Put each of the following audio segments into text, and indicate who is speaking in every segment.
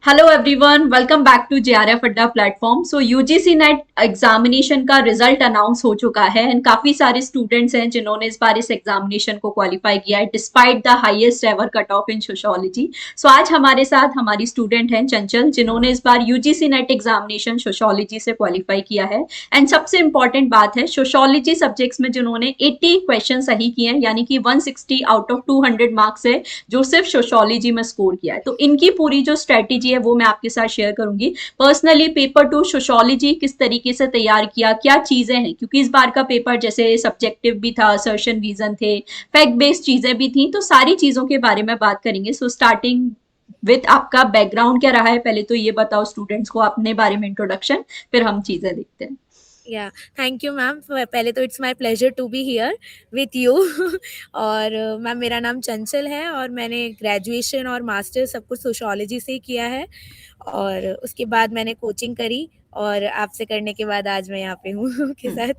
Speaker 1: Hello everyone, welcome back to JRF Adda platform. So UGC NET examination का result announce हो चुका है and काफी सारे स्टूडेंट्स हैं जिन्होंने इस बार इस एग्जामिनेशन को क्वालिफाई किया है despite the highest ever cut off in sociology. So आज हमारे साथ हमारी स्टूडेंट हैं चंचल, जिन्होंने इस बार यूजीसी नेट एग्जामिनेशन सोशियोलॉजी से क्वालिफाई किया है। एंड सबसे इंपॉर्टेंट बात है, सोशियोलॉजी सब्जेक्ट्स में जिन्होंने 80 क्वेश्चन सही किए हैं, यानी कि 160 आउट ऑफ 200 मार्क्स है जो सिर्फ सोशियोलॉजी में स्कोर किया है। तो इनकी पूरी जो स्ट्रेटेजी है वो मैं आपके साथ शेयर करूंगी। पर्सनली पेपर टू सोशियोलॉजी किस तरीके से तैयार किया, क्या चीजें हैं, क्योंकि इस बार का पेपर जैसे सब्जेक्टिव भी था, असर्शन रीजन थे, फैक्ट बेस्ड चीजें भी थी, तो सारी चीजों के बारे में बात करेंगे। सो स्टार्टिंग विथ आपका बैकग्राउंड क्या रहा है, पहले तो ये बताओ स्टूडेंट्स को अपने बारे में इंट्रोडक्शन, फिर हम चीजें देखते हैं।
Speaker 2: या थैंक यू मैम। पहले तो it's my pleasure to be here with you. और मैम, मेरा नाम चंचल है और मैंने ग्रेजुएशन और मास्टर सब कुछ सोशियोलॉजी से ही किया है। और उसके बाद मैंने कोचिंग करी और आपसे करने के बाद आज मैं यहाँ पे हूँ के साथ।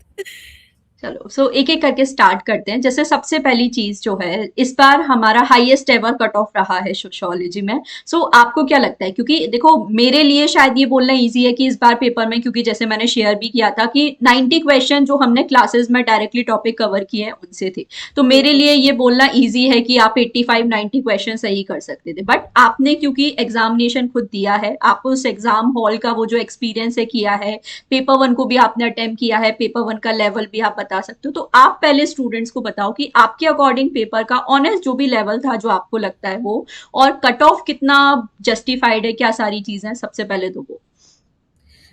Speaker 1: चलो, सो एक एक करके स्टार्ट करते हैं। जैसे सबसे पहली चीज जो है, इस बार हमारा हाईएस्ट एवर कट ऑफ रहा है सोशियोलॉजी में। सो आपको क्या लगता है, क्योंकि देखो मेरे लिए शायद ये बोलना इजी है कि इस बार पेपर में, क्योंकि जैसे मैंने शेयर भी किया था कि 90 क्वेश्चन जो हमने क्लासेस में डायरेक्टली टॉपिक कवर किए हैं उनसे थे, तो मेरे
Speaker 2: बिल्कुल।
Speaker 1: लिए ये बोलना इजी है कि आप 85-90 क्वेश्चन सही कर सकते थे। बट आपने क्योंकि एग्जामिनेशन खुद दिया है, आप उस एग्जाम हॉल का वो जो एक्सपीरियंस है किया है, पेपर वन को भी आपने अटेम्प्ट किया है, पेपर वन का लेवल भी आप बता सकते हो। तो आप पहले स्टूडेंट्स को बताओ कि आपके अकॉर्डिंग पेपर का ऑनेस्ट जो भी लेवल था, जो आपको लगता है वो, और कट ऑफ कितना जस्टिफाइड है, क्या सारी चीजें हैं, सबसे पहले तो वो।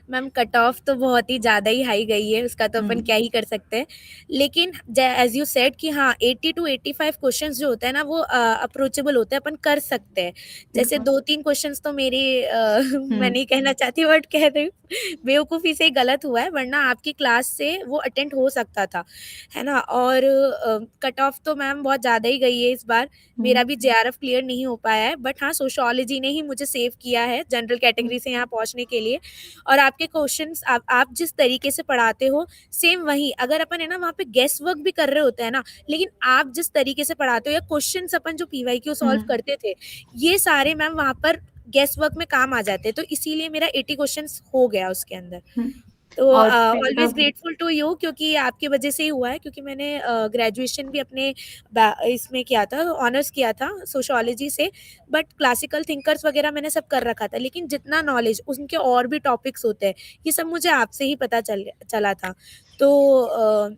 Speaker 2: मैम, कट ऑफ तो बहुत ही ज़्यादा ही हाई गई है, उसका तो अपन
Speaker 1: हम्म।
Speaker 2: क्या ही कर सकते हैं। लेकिन एज यू सेड कि हाँ, 80 टू 85 क्वेश्चंस जो होते हैं ना वो अप्रोचेबल होते हैं, अपन कर सकते हैं। जैसे
Speaker 1: बिल्कुल।
Speaker 2: दो तीन क्वेश्चंस तो मेरे मैं
Speaker 1: हम्म।
Speaker 2: नहीं कहना चाहती बट कह रही हूँ, बेवकूफ़ी से ही गलत हुआ है, वरना आपकी क्लास से वो अटेंड हो सकता था, है ना। और कट ऑफ तो मैम बहुत ज़्यादा ही गई है इस बार।
Speaker 1: हम्म।
Speaker 2: मेरा भी जेआरएफ क्लियर नहीं हो पाया है, बट हाँ, सोशियोलॉजी ने ही मुझे सेव किया है जनरल कैटेगरी से यहाँ पहुँचने के लिए। और आपके क्वेश्चंस आप जिस तरीके से पढ़ाते हो, सेम वही अगर अपन है ना वहाँ पे गेस वर्क भी कर रहे होते हैं ना, लेकिन आप जिस तरीके से पढ़ाते हो या क्वेश्चंस अपन जो पीवाईक्यू सॉल्व
Speaker 1: हम्म।
Speaker 2: करते थे, ये सारे मैम वहाँ पर गेस वर्क में काम आ जाते हैं। तो इसीलिए मेरा 80 क्वेश्चंस हो गया उसके अंदर।
Speaker 1: हम्म।
Speaker 2: तो
Speaker 1: और
Speaker 2: always
Speaker 1: paper.
Speaker 2: Grateful to you, क्योंकि आपकी वजह से ही हुआ है, क्योंकि मैंने ग्रेजुएशन भी अपने इसमें किया था, ऑनर्स किया था सोशियोलॉजी से। बट क्लासिकल थिंकर्स वगैरह मैंने सब कर रखा था, लेकिन जितना नॉलेज उनके और भी टॉपिक्स होते हैं, ये सब मुझे आपसे ही पता चला था। तो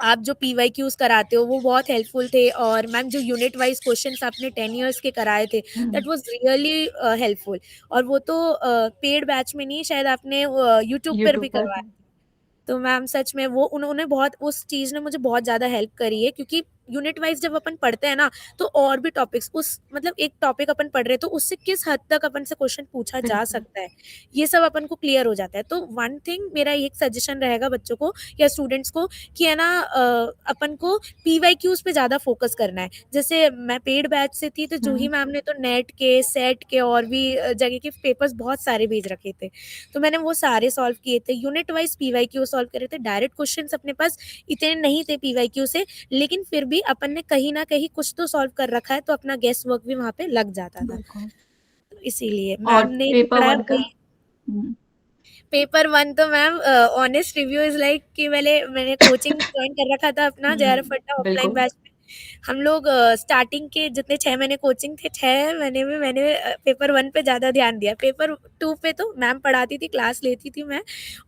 Speaker 2: आप जो पीवाईक्यूज कराते हो वो बहुत हेल्पफुल थे। और मैम, जो यूनिट वाइज क्वेश्चंस आपने 10 इयर्स के कराए थे, दैट वाज रियली हेल्पफुल। और वो तो पेड बैच में नहीं, शायद आपने यूट्यूब पर भी
Speaker 1: यूट्यूब पर।
Speaker 2: करवाया। तो मैम सच में वो उन्होंने बहुत, उस चीज़ ने मुझे बहुत ज़्यादा हेल्प करी है, क्योंकि यूनिट वाइज जब अपन पढ़ते हैं ना, तो और भी टॉपिक्स, उस मतलब एक टॉपिक अपन पढ़ रहे हैं तो उससे किस हद तक अपन से क्वेश्चन पूछा जा
Speaker 1: बिल्कुल।
Speaker 2: सकता है, ये सब अपन को क्लियर हो जाता है। तो वन थिंग मेरा एक सजेशन रहेगा बच्चों को या स्टूडेंट्स को कि है ना, अपन को पीवाईक्यूज पे ज़्यादा फोकस करना है। जैसे मैं पेड बैच से थी, तो जूही
Speaker 1: हम्म।
Speaker 2: मैम ने तो नेट के, सेट के और भी जगह के पेपर्स बहुत सारे भेज रखे थे, तो मैंने वो सारे सॉल्व किए थे। यूनिट वाइज पीवाईक्यू सॉल्व करे थे, डायरेक्ट क्वेश्चंस अपने पास इतने नहीं थे पीवाईक्यू से, लेकिन फिर भी अपन ने कहीं ना कहीं कुछ तो सॉल्व कर रखा है, तो अपना गेस वर्क भी वहां पे लग जाता था।
Speaker 1: बिल्कुल।
Speaker 2: तो इसीलिए
Speaker 1: और
Speaker 2: मैम ने जो
Speaker 1: पेपर
Speaker 2: पढ़ाया
Speaker 1: वन का।
Speaker 2: वही। पेपर वन तो ma'am, honest review is like कि मैंने कोचिंग ज्वाइन कर रखा था अपना जेआरएफ अड्डा ऑफलाइन
Speaker 1: बिल्कुल।
Speaker 2: बैच में। हम लोग स्टार्टिंग के जितने 6 महीने कोचिंग थे, 6 महीने में मैंने पेपर वन पे ज़्यादा ध्यान दिया। पेपर टू पे तो मैम पढ़ाती थी, क्लास लेती थी मैं,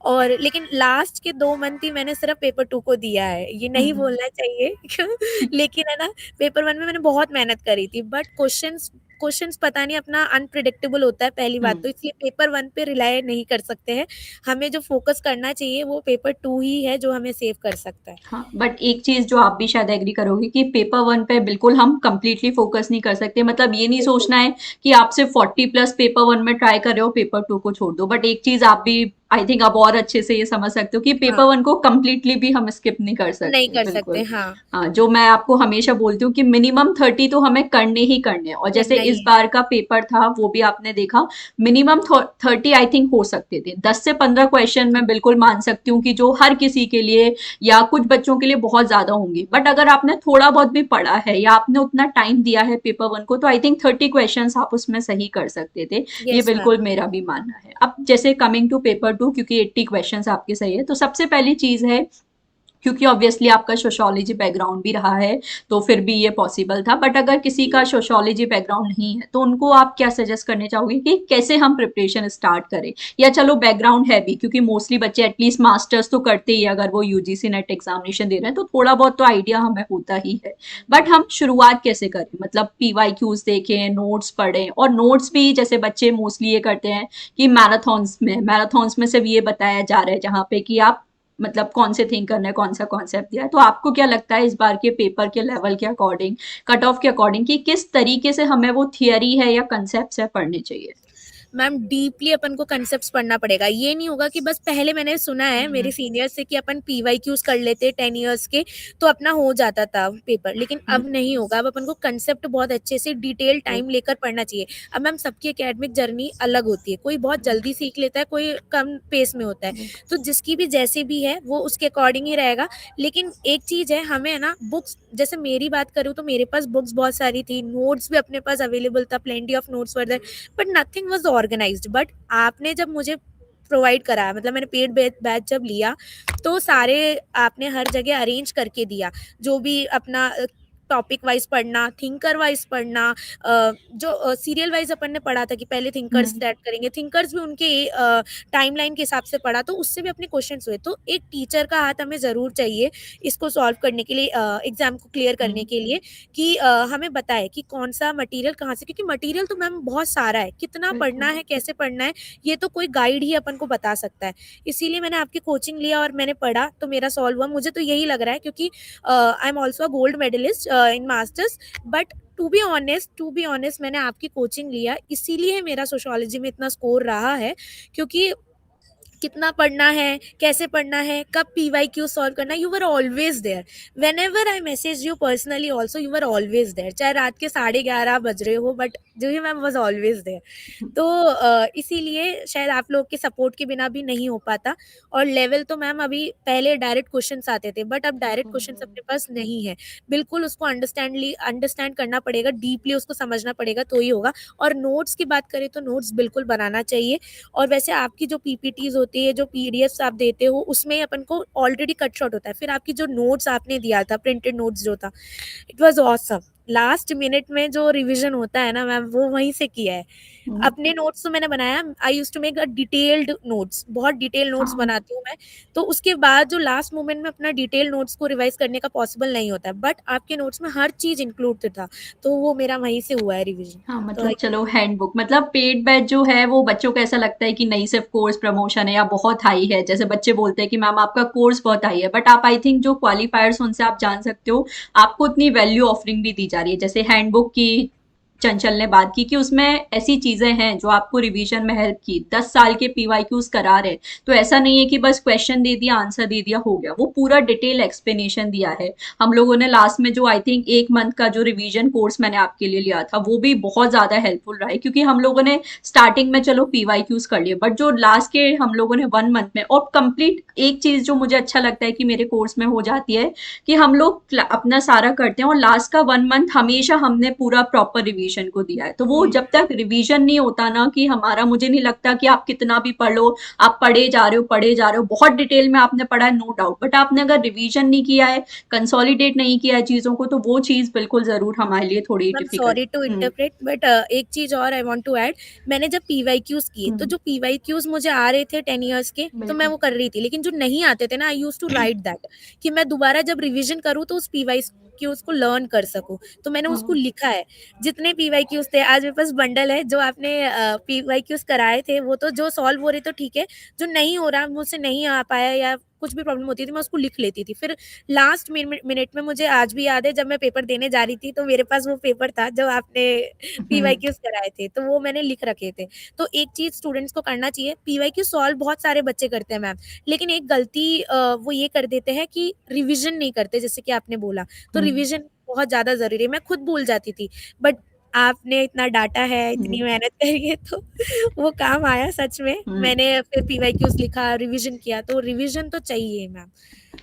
Speaker 2: और लेकिन लास्ट के 2 मंथ ही मैंने सिर्फ पेपर टू को दिया है, ये नहीं
Speaker 1: हम्म।
Speaker 2: बोलना चाहिए लेकिन है ना, पेपर वन में मैंने बहुत मेहनत करी थी, बट क्वेश्चंस क्वेश्चंस पता नहीं, अपना अनप्रिडिक्टेबल होता है पहली बात
Speaker 1: हम्म।
Speaker 2: तो, इसलिए पेपर वन पे रिलाय नहीं कर सकते हैं। हमें जो फोकस करना चाहिए वो पेपर टू ही है, जो हमें सेव कर सकता है।
Speaker 1: हाँ, बट एक चीज जो आप भी शायद एग्री करोगे कि पेपर वन पे बिल्कुल हम कंप्लीटली फोकस नहीं कर सकते। मतलब ये नहीं
Speaker 2: बिल्कुल।
Speaker 1: सोचना है कि आप सिर्फ 40 प्लस पेपर वन में ट्राई कर रहे हो, पेपर टू को छोड़ दो। बट एक चीज आप भी आई थिंक आप और अच्छे से ये समझ सकते हो कि पेपर
Speaker 2: हाँ,
Speaker 1: वन को कम्प्लीटली भी हम स्किप नहीं कर
Speaker 2: नहीं
Speaker 1: सकते,
Speaker 2: कर सकते,
Speaker 1: बिल्कुल।
Speaker 2: हाँ,
Speaker 1: हाँ, जो मैं आपको हमेशा बोलती हूँ कि मिनिमम 30 तो हमें करने ही करने हैं, और जैसे
Speaker 2: करना ही
Speaker 1: इस
Speaker 2: है।
Speaker 1: बार का पेपर था वो भी आपने देखा, मिनिमम 30 आई थिंक हो सकते थे। 10 से 15 क्वेश्चन मैं
Speaker 2: जी,
Speaker 1: बिल्कुल मान सकती हूँ कि जो हर किसी के लिए या कुछ बच्चों के लिए बहुत ज्यादा होंगे, बट अगर आपने थोड़ा बहुत भी पढ़ा है या आपने उतना टाइम दिया है पेपर वन को, तो आई थिंक 30 क्वेश्चन आप उसमें सही कर सकते थे। ये
Speaker 2: यस मैम।
Speaker 1: बिल्कुल मेरा भी मानना है। अब जैसे कमिंग टू पेपर टू, क्योंकि 80 क्वेश्चन आपके सही है, तो सबसे पहली चीज है, क्योंकि ऑब्वियसली आपका सोशियोलॉजी बैकग्राउंड भी रहा है, तो फिर भी ये पॉसिबल था। बट अगर किसी का सोशियोलॉजी बैकग्राउंड नहीं है, तो उनको आप क्या सजेस्ट करने चाहोगे कि कैसे हम प्रिपरेशन स्टार्ट करें? या चलो बैकग्राउंड है भी, क्योंकि मोस्टली बच्चे एटलीस्ट मास्टर्स तो करते ही है, अगर वो यूजीसी नेट एग्जामिनेशन दे रहे हैं तो थोड़ा बहुत तो आइडिया हमें होता ही है। बट हम शुरुआत कैसे करें? मतलब पीवाईक्यूज देखें, नोट्स पढ़ें, और नोट्स भी जैसे बच्चे मोस्टली ये करते हैं कि मैराथॉन्स में सिर्फ ये बताया जा रहा है जहाँ पे कि आप मतलब कौन से थिंक करना है, कौन सा कॉन्सेप्ट दिया है। तो आपको क्या लगता है इस बार के पेपर के लेवल के अकॉर्डिंग, कट ऑफ के अकॉर्डिंग, कि किस तरीके से हमें वो थियरी है या कंसेप्ट है पढ़ने चाहिए?
Speaker 2: मैम डीपली अपन को कंसेप्ट पढ़ना पड़ेगा। ये नहीं होगा कि बस पहले मैंने सुना है मेरे
Speaker 1: हम्म,
Speaker 2: सीनियर से कि अपन पीवाईक्यूज कर लेते 10 इयर्स के तो अपना हो जाता था पेपर, लेकिन
Speaker 1: हम्म,
Speaker 2: अब नहीं होगा। अब अपन को कंसेप्ट बहुत अच्छे से डिटेल टाइम लेकर पढ़ना चाहिए। अब मैम सबकी एकेडमिक जर्नी अलग होती है, कोई बहुत जल्दी सीख लेता है, कोई कम पेस में होता है, तो जिसकी भी जैसे भी है वो उसके अकॉर्डिंग ही रहेगा। लेकिन एक चीज है, हमें है ना बुक्स, जैसे मेरी बात करूँ तो मेरे पास बुक्स बहुत सारी थी, नोट्स भी अपने पास अवेलेबल था, plenty of notes were, but nothing was organized. But आपने जब मुझे प्रोवाइड करा, मतलब मैंने पेड बैच जब लिया तो सारे आपने हर जगह अरेंज करके दिया। जो भी अपना टॉपिक वाइज पढ़ना, थिंकर वाइज पढ़ना, जो सीरियल वाइज अपन ने पढ़ा था कि पहले थिंकर्स
Speaker 1: हम्म,
Speaker 2: स्टार्ट करेंगे, थिंकर्स भी उनके टाइमलाइन के हिसाब से पढ़ा, तो उससे भी अपने क्वेश्चंस हुए। तो एक टीचर का हाथ हमें जरूर चाहिए इसको सॉल्व करने के लिए, एग्जाम को क्लियर करने
Speaker 1: हम्म,
Speaker 2: के लिए, कि हमें बताए कि कौन सा मटेरियल कहाँ से, क्योंकि मटेरियल तो मैम बहुत सारा है, कितना पढ़ना
Speaker 1: बिल्कुल।
Speaker 2: है, कैसे पढ़ना है, ये तो कोई गाइड ही अपन को बता सकता है। इसीलिए मैंने आपकी कोचिंग लिया और मैंने पढ़ा तो मेरा सॉल्व हुआ, मुझे तो यही लग रहा है, क्योंकि I am also a gold medalist in masters. But to be honest मैंने आपकी कोचिंग लिया इसीलिए मेरा सोशियोलॉजी में इतना स्कोर रहा है, क्योंकि कितना पढ़ना है, कैसे पढ़ना है, कब पीवाईक्यू सॉल्व करना है, you were always there. Whenever I message you personally also you were always there, चाहे रात के 11:30 बज रहे हो, बट जो ही मैम वॉज ऑलवेज देयर। तो इसीलिए शायद आप लोग के सपोर्ट के बिना भी नहीं हो पाता। और लेवल तो मैम अभी पहले डायरेक्ट क्वेश्चंस आते थे, बट अब डायरेक्ट क्वेश्चंस अपने पास नहीं है। बिल्कुल उसको अंडरस्टैंड करना पड़ेगा, डीपली उसको समझना पड़ेगा तो ही होगा। और नोट्स की बात करें तो नोट्स बिल्कुल बनाना चाहिए। और वैसे आपकी जो पीपीटीज होती है, जो पीडीएफ्स आप देते हो, उसमें अपन को ऑलरेडी कट शॉट होता है। फिर आपकी जो नोट्स आपने दिया था, प्रिंटेड नोट्स जो था, it was awesome. Last minute में जो रिवीजन होता है ना मैम, वो वहीं से किया है।
Speaker 1: हम्म,
Speaker 2: अपने नोट्स तो मैंने बनाया, I used to make a detailed notes, बहुत डिटेल नोट्स
Speaker 1: हाँ,
Speaker 2: बनाती हूँ मैं। तो उसके बाद जो लास्ट मोमेंट में अपना डिटेल नोट्स को रिवाइज करने का पॉसिबल नहीं होता है, बट आपके नोट्स में हर चीज इंक्लूड था, तो वो मेरा वहीं से हुआ है रिविजन।
Speaker 1: हाँ,
Speaker 2: तो
Speaker 1: मतलब चलो हैंडबुक, मतलब पेड बैच जो है वो बच्चों को ऐसा लगता है कि नहीं सिर्फ कोर्स प्रमोशन है या बहुत हाई है, जैसे बच्चे बोलते हैं कि मैम आपका कोर्स बहुत हाई है, बट आप आई थिंक जो क्वालिफायर्स उनसे आप जान सकते हो, आपको उतनी वैल्यू ऑफरिंग भी दी जा रही है। जैसे हैंडबुक की चंचल ने बात की कि उसमें ऐसी चीजें हैं जो आपको रिवीजन में हेल्प की, 10 साल के पीवाईक्यूज करा रहे, तो ऐसा नहीं है कि बस क्वेश्चन दे दिया, आंसर दे दिया, हो गया। वो पूरा डिटेल एक्सप्लेनेशन दिया है। हम लोगों ने लास्ट में जो आई थिंक 1 मंथ का जो रिवीजन कोर्स मैंने आपके लिए लिया था, वो भी बहुत ज्यादा हेल्पफुल रहा है, क्योंकि हम लोगों ने स्टार्टिंग में चलो पीवाईक्यूज कर लिए, बट जो लास्ट के हम लोगों ने 1 मंथ में और कंप्लीट, एक चीज जो मुझे अच्छा लगता है कि मेरे कोर्स में हो जाती है, कि हम लोग अपना सारा करते हैं और लास्ट का 1 मंथ हमेशा हमने पूरा प्रॉपर रिवीजन को दिया है। तो वो जब तक रिवीजन नहीं होता ना, कि हमारा, मुझे नहीं लगता कि आप कितना भी पढ़ लो, आप पढ़े जा रहे हो बहुत डिटेल में आपने पढ़ा है, नो डाउट, बट आपने अगर रिवीजन नहीं किया है, कंसोलिडेट नहीं किया है चीजों को, तो वो चीज बिल्कुल जरूर हमारे लिए थोड़ी
Speaker 2: ma'am
Speaker 1: difficult.
Speaker 2: Sorry to
Speaker 1: hmm,
Speaker 2: interpret, but एक चीज और आई वांट टू ऐड। मैंने जब पीवाईक्यूज किए तो
Speaker 1: हम्म,
Speaker 2: जो पीवाईक्यूज मुझे आ रहे थे 10 इयर्स के, तो मैं
Speaker 1: बिल्कुल।
Speaker 2: वो कर रही थी, लेकिन जो नहीं आते थे ना, आई यूज टू राइट दैट, कि मैं दोबारा जब रिवीजन करूँ तो उस पीवाईक्यूज को लर्न कर सकूं, तो मैंने उसको
Speaker 1: हाँ,
Speaker 2: लिखा है। जितने पीवाईक्यूज थे, आज मेरे पास बंडल है। जो आपने पीवाईक्यूज कराए थे वो तो जो सॉल्व हो रहे तो ठीक है, जो नहीं हो रहा, मुझसे नहीं आ पाया, या कुछ भी प्रॉब्लम होती थी मैं उसको लिख लेती थी। फिर लास्ट मिनट में मुझे आज भी याद है जब मैं पेपर देने जा रही थी तो मेरे पास वो पेपर था जो आपने
Speaker 1: हम्म।
Speaker 2: पीवाईक्यूज कराए थे, तो वो मैंने लिख रखे थे। तो एक चीज़ स्टूडेंट्स को करना चाहिए, पीवाईक्यू सॉल्व बहुत सारे बच्चे करते हैं मैम, लेकिन एक गलती वो ये कर देते हैं कि रिविज़न नहीं करते जैसे कि आपने बोला, तो
Speaker 1: हम्म।
Speaker 2: रिविज़न बहुत ज़्यादा ज़रूरी है। मैं खुद भूल जाती थी, बट आपने इतना डाँटा है, इतनी
Speaker 1: हम्म।
Speaker 2: मेहनत करी है तो वो काम आया सच में।
Speaker 1: हम्म।
Speaker 2: मैंने फिर पीवाईक्यूज़ लिखा, रिविज़न किया, तो रिविज़न तो चाहिए मैम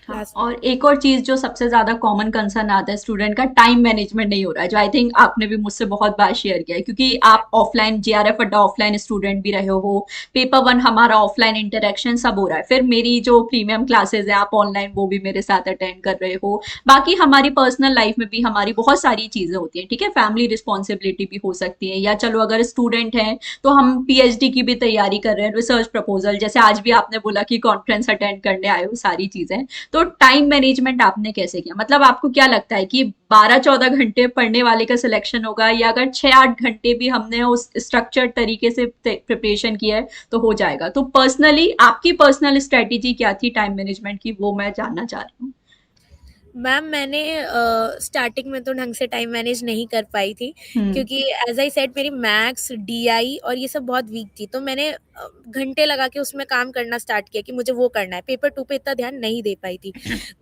Speaker 1: हाँ,
Speaker 2: लास्ट में।
Speaker 1: और एक और चीज जो सबसे ज्यादा कॉमन कंसर्न आता है स्टूडेंट का, टाइम मैनेजमेंट नहीं हो रहा है, जो आई थिंक आपने भी मुझसे बहुत बार शेयर किया है, क्योंकि आप
Speaker 2: एग्ज़ैक्टली।
Speaker 1: ऑफलाइन जेआरएफ अड्डा ऑफलाइन स्टूडेंट भी रहे हो, पेपर वन हमारा ऑफलाइन इंटरेक्शन सब हो रहा है, फिर मेरी जो प्रीमियम क्लासेस है आप ऑनलाइन वो भी मेरे साथ अटेंड कर रहे हो, बाकी हमारी पर्सनल लाइफ में भी हमारी बहुत सारी चीजें होती हैं, ठीक है, फैमिली रिस्पॉन्सिबिलिटी भी हो सकती है, या चलो अगर स्टूडेंट हैं तो हम पीएचडी की भी तैयारी कर रहे हैं, रिसर्च प्रपोजल, जैसे आज भी आपने बोला कि कॉन्फ्रेंस अटेंड करने आए हो, सारी चीजें, तो टाइम मैनेजमेंट आपने कैसे किया? मतलब आपको क्या लगता है कि 12-14 घंटे पढ़ने वाले का सिलेक्शन होगा, या अगर 6-8 घंटे भी हमने उस स्ट्रक्चर्ड तरीके से प्रिपरेशन किया है तो हो जाएगा? तो पर्सनली आपकी पर्सनल स्ट्रेटेजी क्या थी टाइम मैनेजमेंट की, वो मैं जानना चाह रही हूँ।
Speaker 2: मैम मैंने स्टार्टिंग में तो ढंग से टाइम मैनेज नहीं कर पाई थी,
Speaker 1: हम्म।
Speaker 2: क्योंकि एज़ आई सेड मेरी मैथ्स, डीआई और ये सब बहुत वीक थी। तो मैंने घंटे लगा के उसमें काम करना स्टार्ट किया कि मुझे वो करना है। पेपर 2 पे इतना ध्यान नहीं दे पाई थी।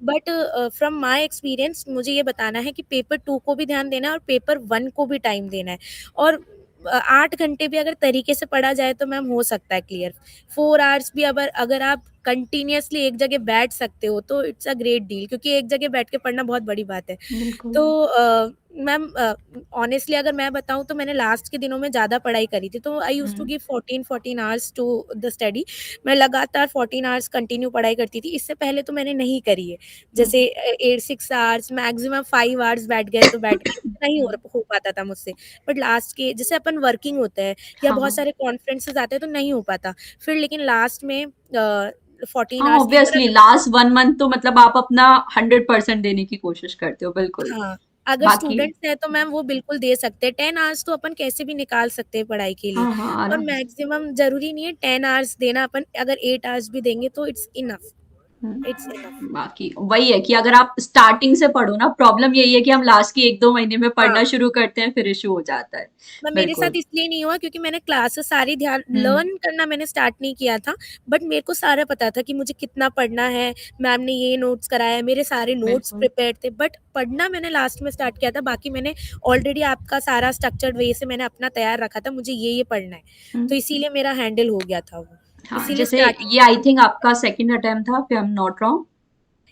Speaker 2: बट फ्रॉम माय एक्सपीरियंस मुझे ये बताना है कि पेपर 2 को भी ध्यान देना है और पेपर 1 को भी टाइम देना है। और 8 घंटे भी अगर तरीके से पढ़ा जाए तो मैम हो सकता है क्लियर। 4 आवर्स भी अगर अगर आप कंटिन्यूअसली एक जगह बैठ सकते हो तो इट्स अ ग्रेट डील, क्योंकि एक जगह बैठ के पढ़ना बहुत बड़ी बात है।
Speaker 1: बिल्कुल।
Speaker 2: तो मैम ऑनेस्टली अगर मैं बताऊँ तो मैंने लास्ट के दिनों में ज़्यादा पढ़ाई करी थी, तो I used to
Speaker 1: hmm.
Speaker 2: Give 14 hours to the study. मैं लगातार 14 आवर्स कंटिन्यू पढ़ाई करती थी, इससे पहले तो मैंने नहीं करी है। जैसे 6 आवर्स मैक्सिमम 5 आवर्स बैठ गए तो बैठ गए, इतना ही हो पाता था मुझसे। बट लास्ट के जैसे अपन वर्किंग होते हैं या
Speaker 1: हाँ,
Speaker 2: बहुत
Speaker 1: हाँ।
Speaker 2: सारे कॉन्फ्रेंसेस आते हैं तो नहीं हो पाता। फिर लेकिन लास्ट में 14
Speaker 1: हाँ,
Speaker 2: आवर्स थी पर
Speaker 1: ऑब्वियसली
Speaker 2: अगर
Speaker 1: लास्ट 1 मंथ तो मतलब आप अपना 100% देने की कोशिश करते हो, बिल्कुल।
Speaker 2: हाँ, अगर
Speaker 1: बाकी
Speaker 2: स्टूडेंट्स हैं तो मैम वो बिल्कुल दे सकते हैं। 10 आवर्स तो अपन कैसे भी निकाल सकते हैं पढ़ाई के लिए,
Speaker 1: हाँ, हाँ,
Speaker 2: और
Speaker 1: आराम से।
Speaker 2: मैक्सिमम ज़रूरी नहीं है 10 आवर्स देना, अपन अगर 8 आवर्स भी देंगे तो इट्स इनफ, इट्स इनफ।
Speaker 1: बाकी वही है कि अगर आप स्टार्टिंग से पढ़ो ना, प्रॉब्लम यही है कि हम लास्ट के 1-2 महीने में पढ़ना
Speaker 2: हाँ।
Speaker 1: शुरू करते हैं, फिर इश्यू हो जाता है।
Speaker 2: मेरे साथ
Speaker 1: बिल्कुल।
Speaker 2: इसलिए नहीं हुआ क्योंकि मैंने क्लासेस सारी ध्यान
Speaker 1: हम्म।
Speaker 2: लर्न करना मैंने स्टार्ट नहीं किया था, बट मेरे को सारा पता था कि मुझे कितना पढ़ना है। मैम ने ये नोट्स कराया, मेरे सारे नोट्स
Speaker 1: बिल्कुल।
Speaker 2: प्रिपेयर थे, बट पढ़ना मैंने लास्ट में स्टार्ट किया था। बाकी मैंने ऑलरेडी आपका सारा स्ट्रक्चर्ड वे से मैंने अपना तैयार रखा था, मुझे ये पढ़ना है,
Speaker 1: हम्म।
Speaker 2: तो इसीलिए मेरा हैंडल हो गया था वो,
Speaker 1: हाँ,
Speaker 2: इसीलिए
Speaker 1: जैसे
Speaker 2: स्टार्टिंग
Speaker 1: ये
Speaker 2: में
Speaker 1: आई
Speaker 2: मैंने
Speaker 1: थिंक
Speaker 2: किया था।
Speaker 1: आपका सेकंड अटेम्प्ट था, if I'm not wrong।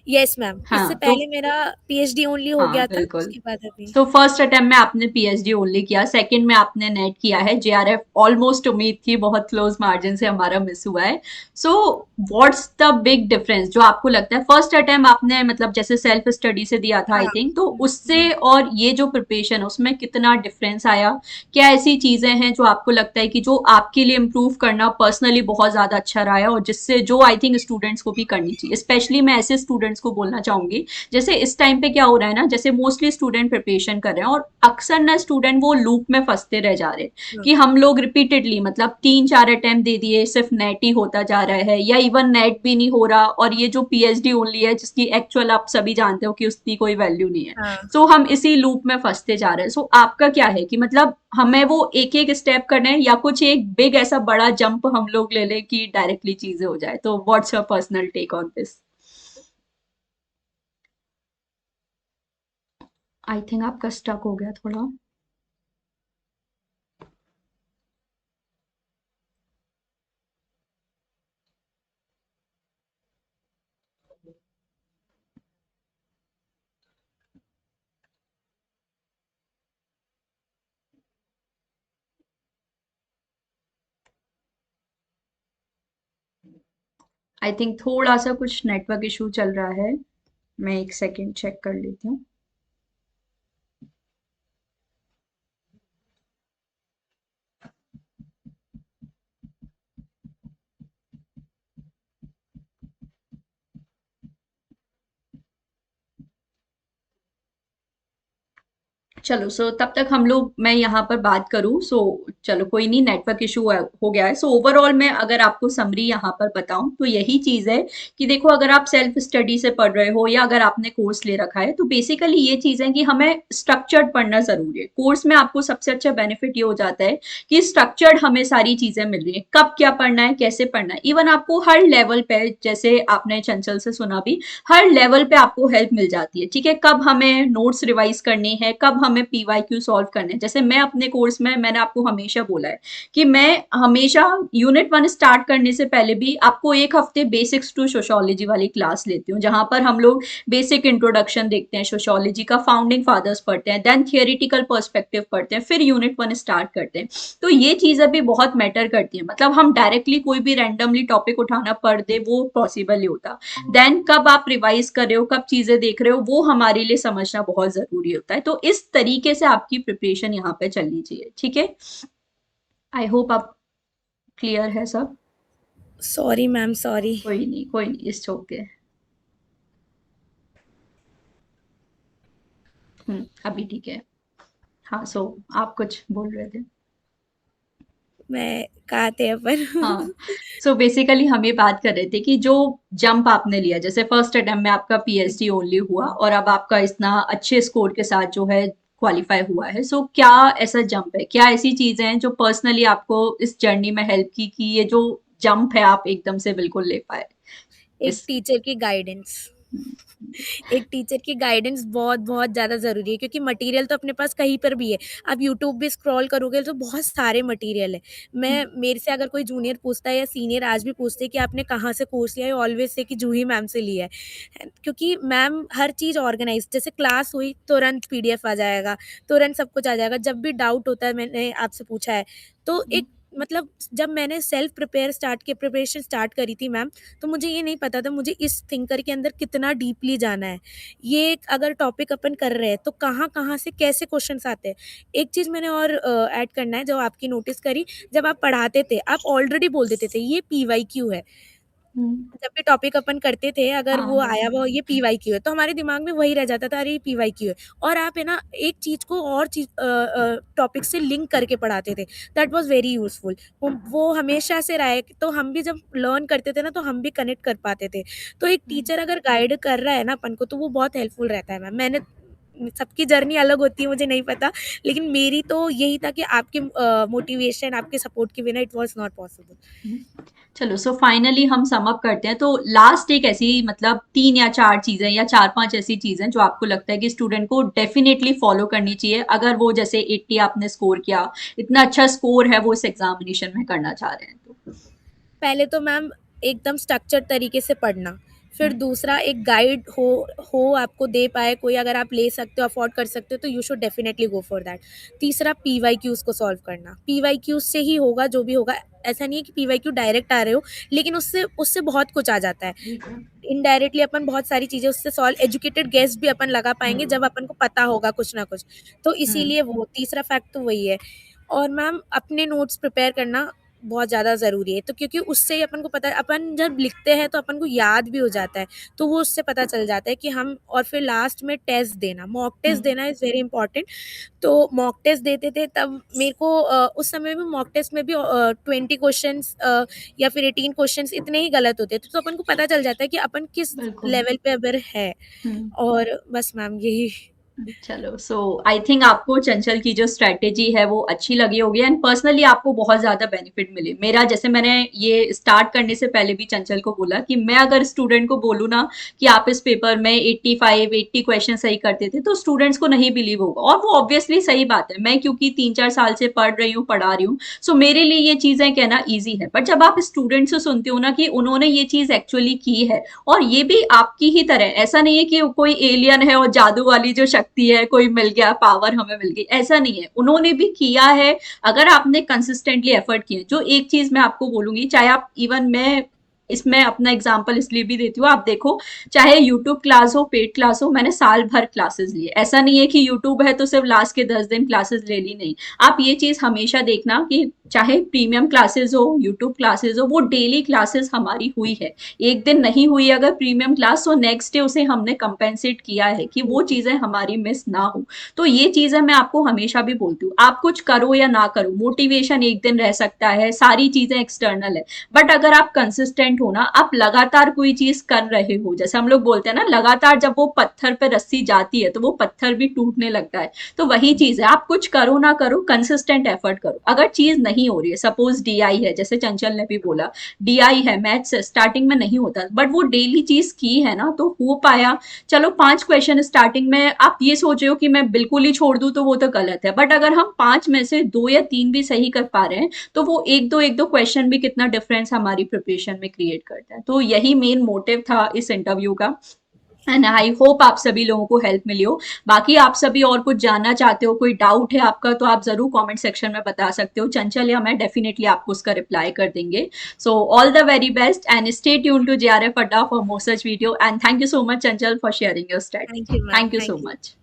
Speaker 2: Yes ma'am, इससे
Speaker 1: हाँ, तो
Speaker 2: पहले मेरा पीएचडी ओनली हो
Speaker 1: हाँ,
Speaker 2: गया था,
Speaker 1: बिल्कुल।
Speaker 2: उसके बाद अभी।
Speaker 1: तो फर्स्ट अटेम्प्ट में आपने पीएचडी ओनली किया, सेकंड में आपने नेट किया है, जेआरएफ ऑलमोस्ट उम्मीद थी, बहुत क्लोज मार्जिन से हमारा मिस हुआ है। So what's the big difference जो आपको लगता है, फर्स्ट अटेम्प्ट आपने मतलब जैसे सेल्फ स्टडी से दिया था आई
Speaker 2: हाँ।
Speaker 1: थिंक, तो उससे
Speaker 2: जी।
Speaker 1: और ये जो प्रिपरेशन उसमें कितना डिफरेंस आया? क्या ऐसी चीजें हैं जो आपको लगता है कि जो आपके लिए इम्प्रूव करना पर्सनली बहुत ज्यादा अच्छा रहा है, और जिससे जो आई थिंक स्टूडेंट्स को भी करनी चाहिए, स्पेशली मैं ऐसे स्टूडेंट्स को बोलना चाहूंगी, जैसे इस टाइम पे क्या हो रहा है ना, जैसे मोस्टली स्टूडेंट प्रिपरेशन कर रहे हैं और अक्सर ना स्टूडेंट वो लूप में फंसते रह जा रहे हैं,
Speaker 2: हाँ।
Speaker 1: कि हम लोग रिपीटेडली मतलब 3-4 अटेम्प्ट दे दिए, सिर्फ नेट ही होता जा रहा है, या इवन नेट भी नहीं हो रहा, और ये जो पीएचडी ओनली है जिसकी एक्चुअल आप सभी जानते हो कि उसकी कोई वैल्यू नहीं है,
Speaker 2: हाँ।
Speaker 1: सो हम इसी लूप में फंसते जा रहे हैं। सो आपका क्या है कि मतलब हमें वो एक एक स्टेप करना है, या कुछ एक बिग ऐसा बड़ा जंप हम लोग ले लें कि डायरेक्टली चीजें हो जाए? तो what's your personal take on this? I think आपका स्टक हो गया थोड़ा। आई थिंक थोड़ा सा कुछ नेटवर्क इशू चल रहा है, मैं एक सेकेंड चेक कर लेती हूँ। चलो सो तब तक हम लोग मैं यहाँ पर बात करूँ सो चलो कोई नहीं नेटवर्क इशू हो गया है सो ओवरऑल मैं अगर आपको समरी यहाँ पर बताऊँ तो यही चीज़ है कि देखो अगर आप सेल्फ स्टडी से पढ़ रहे हो या अगर आपने कोर्स ले रखा है तो बेसिकली ये चीज़ है कि हमें स्ट्रक्चर्ड पढ़ना जरूरी है। कोर्स में आपको सबसे अच्छा बेनिफिट ये हो जाता है कि स्ट्रक्चर्ड हमें सारी चीज़ें मिल रही है, कब क्या पढ़ना है कैसे पढ़ना है, इवन आपको हर लेवल पे जैसे आपने चंचल से सुना भी हर लेवल पे आपको हेल्प मिल जाती है। ठीक है, कब हमें नोट्स रिवाइज करनी है, कब हमें पीवाईक्यू सॉल्व करने हैं। जैसे मैं अपने कोर्स में मैंने आपको हमेशा बोला है कि मैं हमेशा यूनिट 1 स्टार्ट करने से पहले भी आपको एक हफ्ते बेसिक्स टू सोशियोलॉजी वाली क्लास लेती हूँ, जहां पर हम लोग बेसिक इंट्रोडक्शन देखते हैं सोशियोलॉजी का, फाउंडिंग फादर्स पढ़ते हैं, देन थियोरिटिकल पर्सपेक्टिव पढ़ते हैं, फिर यूनिट 1 स्टार्ट करते हैं। तो ये चीजें भी बहुत मैटर करती है, मतलब हम डायरेक्टली कोई भी रैंडमली टॉपिक उठाना पढ़ दे वो पॉसिबल नहीं होता। देन कब आप रिवाइज कर रहे हो, कब चीजें देख रहे हो, वो हमारे लिए समझना बहुत जरूरी होता है। तो इस तरीके से आपकी प्रिपरेशन यहाँ पे चलनी चाहिए। ठीक है, आई होप आप क्लियर है सब।
Speaker 2: Sorry ma'am, sorry.
Speaker 1: कोई नहीं, इट्स ओके। अभी ठीक है। हाँ सो आप कुछ बोल रहे थे।
Speaker 2: मैं कहाँ थे अपन?
Speaker 1: हाँ सो बेसिकली हम ये बात कर रहे थे कि जो जंप आपने लिया, जैसे फर्स्ट अटेम्प्ट में आपका पीएचडी ओनली हुआ और अब आपका इतना अच्छे स्कोर के साथ जो है क्वालिफाई हुआ है, सो क्या ऐसा जंप है, क्या ऐसी चीजें हैं जो पर्सनली आपको इस जर्नी में हेल्प की कि ये जो जंप है आप एकदम से बिल्कुल ले पाए
Speaker 2: एक
Speaker 1: इस।
Speaker 2: टीचर की गाइडेंस। एक टीचर की गाइडेंस बहुत बहुत ज़्यादा ज़रूरी है, क्योंकि मटेरियल तो अपने पास कहीं पर भी है। आप यूट्यूब भी स्क्रॉल करोगे तो बहुत सारे मटेरियल है। मैं मेरे से अगर कोई जूनियर पूछता है या सीनियर आज भी पूछते हैं कि आपने कहाँ से कोर्स लिया है, ऑलवेज से कि जूही मैम से लिया है। क्योंकि मैम हर चीज़ ऑर्गेनाइज, जैसे क्लास हुई तुरंत पीडीएफ आ जाएगा, तुरंत सब कुछ आ जाएगा। जब भी डाउट होता है, मैंने आपसे पूछा है तो एक मतलब जब मैंने सेल्फ प्रिपरेशन स्टार्ट करी थी मैम, तो मुझे ये नहीं पता था मुझे इस थिंकर के अंदर कितना डीपली जाना है। ये अगर टॉपिक अपन कर रहे हैं तो कहाँ-कहाँ से कैसे क्वेश्चन्स आते हैं। एक चीज़ मैंने और ऐड करना है जो आपकी नोटिस करी, जब आप पढ़ाते थे आप ऑलरेडी बोल देते थे ये पीवाईक्यू है। जब भी टॉपिक अपन करते थे, अगर वो
Speaker 1: हाँ
Speaker 2: आया वो ये पीवाईक्यू है, तो हमारे दिमाग में वही रह जाता था, अरे ये पीवाईक्यू है। और आप है ना एक चीज़ को और चीज़ टॉपिक से लिंक करके पढ़ाते थे। That was very useful. वो हमेशा से रहा है, तो हम भी जब लर्न करते थे ना तो हम भी कनेक्ट कर पाते थे। तो एक टीचर अगर गाइड कर रहा है ना अपन को, तो वो बहुत हेल्पफुल रहता है मैम। मैंने सबकी जर्नी अलग होती है, मुझे नहीं पता, लेकिन मेरी तो यही था कि आपके मोटिवेशन, आपके सपोर्ट के बिना इट वाज़ नॉट पॉसिबल।
Speaker 1: चलो सो फाइनली हम सम अप करते हैं। तो लास्ट एक ऐसी मतलब 3 या 4 चीजें या 4-5 ऐसी चीजें जो आपको लगता है कि स्टूडेंट को डेफिनेटली फॉलो करनी चाहिए अगर वो जैसे 80 आपने स्कोर किया, इतना अच्छा स्कोर है वो इस एग्जामिनेशन में करना चाह रहे हैं तो।
Speaker 2: पहले तो मैम एकदम स्ट्रक्चर्ड तरीके से पढ़ना। फिर दूसरा, एक गाइड हो आपको दे पाए कोई, अगर आप ले सकते हो, अफ़ोर्ड कर सकते हो, तो you should definitely go for that. तीसरा, पीवाईक्यूज़ को सॉल्व करना। पीवाईक्यूज़ से ही होगा जो भी होगा। ऐसा नहीं है कि पीवाईक्यू डायरेक्ट आ रहे हो, लेकिन उससे उससे बहुत कुछ आ जाता है। इनडायरेक्टली अपन बहुत सारी चीज़ें उससे सॉल्व, एजुकेटेड गेस भी अपन लगा पाएँगे जब अपन को पता होगा कुछ ना कुछ। तो इसीलिए वो तीसरा फैक्ट तो वही है। और मैम अपने नोट्स प्रिपेयर करना बहुत ज़्यादा ज़रूरी है, तो क्योंकि उससे ही अपन को पता है, अपन जब लिखते हैं तो अपन को याद भी हो जाता है, तो वो उससे पता चल जाता है कि हम। और फिर लास्ट में टेस्ट देना, मॉक टेस्ट देना इज़ वेरी इंपॉर्टेंट। तो मॉक टेस्ट देते थे तब मेरे को उस समय में मॉक टेस्ट में भी 20 क्वेश्चंस या फिर 18 क्वेश्चंस इतने ही गलत होते थे, तो अपन को पता चल जाता है कि अपन किस
Speaker 1: बिल्कुल।
Speaker 2: लेवल पे अगर है।
Speaker 1: हम्म।
Speaker 2: और बस मैम यही।
Speaker 1: चलो सो आई थिंक आपको चंचल की जो स्ट्रेटेजी है वो अच्छी लगी होगी एंड पर्सनली आपको बहुत ज्यादा बेनिफिट मिले। मेरा जैसे मैंने ये स्टार्ट करने से पहले भी चंचल को बोला कि मैं अगर स्टूडेंट को बोलूँ ना कि आप इस पेपर में 85-80 क्वेश्चन सही करते थे तो स्टूडेंट्स को नहीं बिलीव होगा, और वो ऑब्वियसली सही बात है। मैं क्योंकि 3-4 साल से पढ़ रही हूँ पढ़ा रही हूँ सो मेरे लिए ये चीजें कहना ईजी है, बट जब आप स्टूडेंट से सुनते हो ना कि उन्होंने ये चीज एक्चुअली की है और ये भी आपकी ही तरह, ऐसा नहीं है कि कोई एलियन है और जादू वाली जो शक्ति है कोई मिल गया पावर हमें मिल गई, ऐसा नहीं है, उन्होंने भी किया है। अगर आपने कंसिस्टेंटली एफर्ट किए, जो एक चीज मैं आपको बोलूंगी, चाहे आप इवन मैं इसमें अपना एग्जाम्पल इसलिए भी देती हूँ, आप देखो चाहे यूट्यूब क्लास हो, पेड क्लास हो, मैंने साल भर क्लासेस लिए। ऐसा नहीं है कि यूट्यूब है तो सिर्फ लास्ट के 10 दिन क्लासेस ले ली, नहीं। आप ये चीज हमेशा देखना कि चाहे प्रीमियम क्लासेस हो, यूट्यूब क्लासेस हो, वो डेली क्लासेस हमारी हुई है। एक दिन नहीं हुई अगर प्रीमियम क्लास, तो नेक्स्ट डे उसे हमने कंपेंसेट किया है कि वो चीजें हमारी मिस ना हो। तो ये चीजें मैं आपको हमेशा भी बोलती हूँ, आप कुछ करो या ना करो, मोटिवेशन एक दिन रह सकता है, सारी चीजें एक्सटर्नल है, बट अगर आप कंसिस्टेंट हो ना, आप लगातार कोई चीज कर रहे हो, जैसे हम लोग बोलते हैं ना, लगातार जब वो पत्थर पे रस्सी जाती है तो वो पत्थर भी टूटने लगता है। तो वही चीज है, आप कुछ करो ना करो, कंसिस्टेंट एफर्ट करो। अगर चीज नहीं हो रही है, सपोज डीआई है, जैसे चंचल ने भी बोला डीआई है, मैथ्स स्टार्टिंग में नहीं होता, बट वो डेली चीज की है ना, तो हो पाया। चलो 5 क्वेश्चन स्टार्टिंग में आप ये सोच रहे हो कि मैं बिल्कुल ही छोड़ दूं, तो वो तो गलत है, बट अगर हम 5 में से 2 या 3 भी सही कर पा रहे हैं, तो वो एक दो क्वेश्चन भी कितना डिफरेंस हमारी प्रिपरेशन में क्रिएट करता है। तो यही मेन मोटिव था इस इंटरव्यू का, एंड आई होप आप सभी लोगों को हेल्प मिली हो। बाकी आप सभी और कुछ जानना चाहते हो, कोई डाउट है आपका, तो आप जरूर कमेंट सेक्शन में बता सकते हो, चंचल या मैं डेफिनेटली आपको उसका रिप्लाई कर देंगे। So all the very best and stay tune to JRF Adda for more such video, and thank you so much Chanchal for sharing your study.
Speaker 2: Thank you ma'am,
Speaker 1: thank you so
Speaker 2: thank you.
Speaker 1: Much.